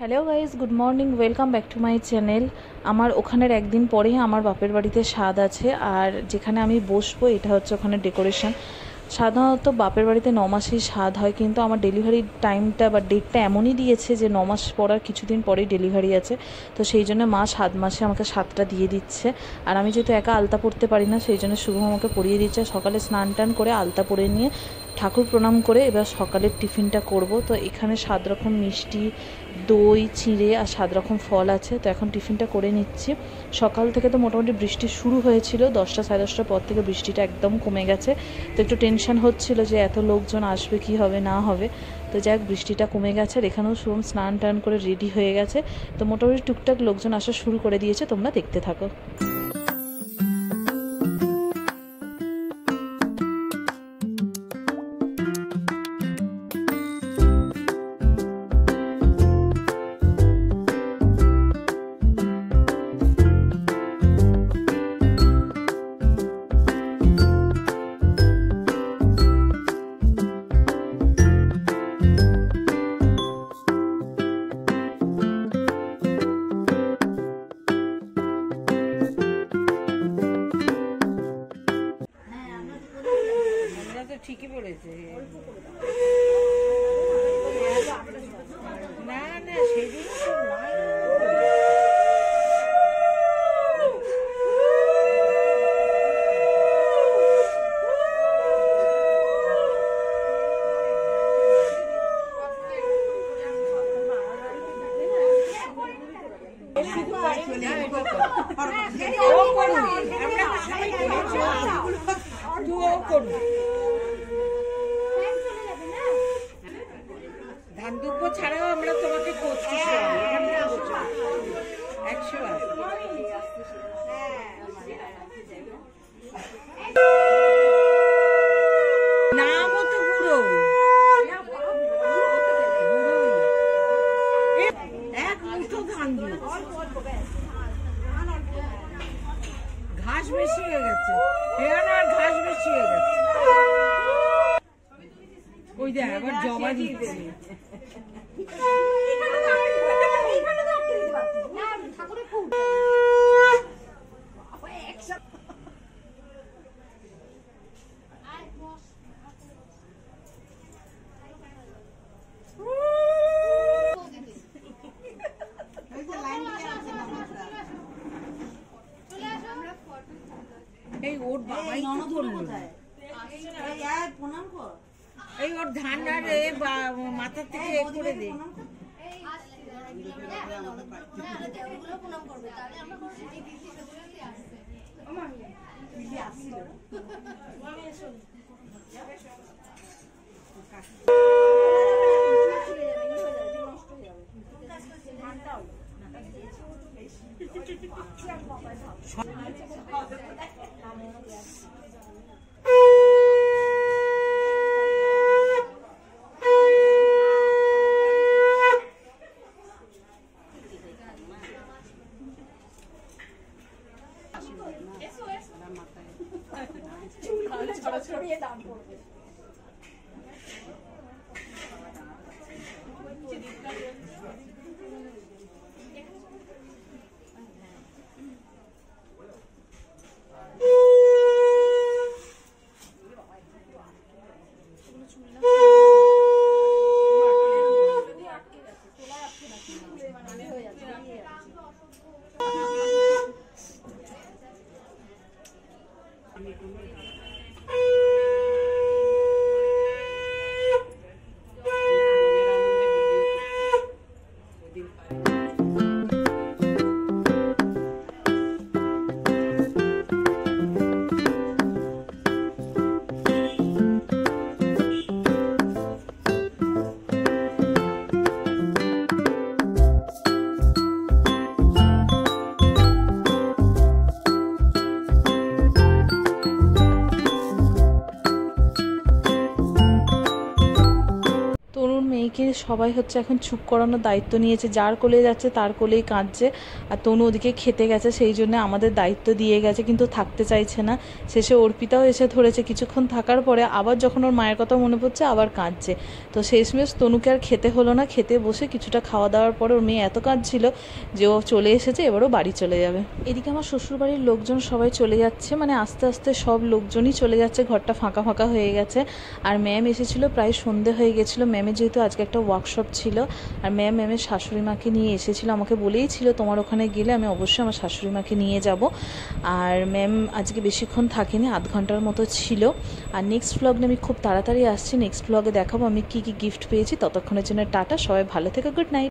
Hello guys, good morning, welcome back to my channel. আমার ওখানের একদিন পরেই আমার বাপের বাড়িতে স্বাদ আছে, আর যেখানে আমি বসবো এটা হচ্ছে ওখানে ডেকোরেশন। সাধারণত বাপের বাড়িতে 9 মাসেই স্বাদ হয়, কিন্তু আমার ডেলিভারি টাইমটা বা ডেটটা এমনই দিয়েছে যে 9 মাস পর আর কিছুদিন পরেই ডেলিভারি আছে। তো সেই জন্য মা 7 মাসে আমাকে 7টা দিয়ে দিচ্ছে। আর আমি যেহেতু একা আলতা পরতে পারি না, সেই জন্য শুভ আমাকে পরিয়ে দিচ্ছে। সকালে স্নান টান করে আলতা পরে নিয়ে ঠাকুর প্রণাম করে এবার সকালের টিফিনটা করব। তো এখানে 7 রকম মিষ্টি, দই, চিঁড়ে আর 7 রকম ফল আছে। তো এখন টিফিনটা করে নিচ্ছি। সকাল থেকে তো মোটামুটি বৃষ্টি শুরু হয়েছিল, 10টা সাড়ে 10টার পর থেকে বৃষ্টিটা একদম কমে গেছে। তো একটু টেনশন হচ্ছিল যে এত লোকজন আসবে কি হবে না হবে। তো যাক, বৃষ্টিটা কমে গেছে। আর এখানেও শুভম স্নান টান করে রেডি হয়ে গেছে। তো মোটামুটি টুকটাক লোকজন আসা শুরু করে দিয়েছে, তোমরা দেখতে থাকো। ঠিকই বলেছে। না না, সেদিন তো নয়। ধান দুব্য ছাড়াও আমরা তোমাকে করছি 100 নামও তো বুড়ো, এক মুঠো ধান দিয়ে ঘাস বেশি হয়ে গেছে, আর ঘাস বেশি হয়ে গেছে। ওই দেখ আবার জবা দিচ্ছে। এই ওর বাবাই তো করলো, এই ওর ধান আর মাথার থেকে করে দে। সবাই হচ্ছে এখন চুপ করানোর দায়িত্ব নিয়েছে, যার কোলে যাচ্ছে তার কোলেই কাঁদছে। আর তনু ওদিকে খেতে গেছে, সেই জন্য আমাদের দায়িত্ব দিয়ে গেছে, কিন্তু থাকতে চাইছে না। শেষে অর্পিতাও এসে ধরেছে, কিছুক্ষণ থাকার পরে আবার যখন ওর মায়ের কথা মনে পড়ছে আবার কাঁদছে। তো শেষমেশ তনুকে আর খেতে হলো না, খেতে বসে কিছুটা খাওয়া দাওয়ার পরে ওর মেয়ে এত কাঁদছিল যে ও চলে এসেছে, এবারও বাড়ি চলে যাবে। এদিকে আমার শ্বশুরবাড়ির লোকজন সবাই চলে যাচ্ছে, মানে আস্তে আস্তে সব লোকজনই চলে যাচ্ছে, ঘরটা ফাঁকা ফাঁকা হয়ে গেছে। আর ম্যাম এসেছিলো, প্রায় সন্ধে হয়ে গেছিলো। ম্যামের যেহেতু আজকে একটা ওয়ার্কশপ ছিল, আর ম্যামের শাশুড়ি মাকে নিয়ে এসেছিলো, আমাকে বলেই ছিল তোমার ওখানে গেলে আমি অবশ্যই আমার শাশুড়ি মাকে নিয়ে যাব। আর ম্যাম আজকে বেশিক্ষণ থাকেনি, আধ ঘন্টার মতো ছিল। আর নেক্সট ব্লগে আমি খুব তাড়াতাড়ি আসছি, নেক্সট ব্লগে দেখাবো আমি কী কী গিফট পেয়েছি। ততক্ষণের জন্য টাটা, সবাই ভালো থেকো, গুড নাইট।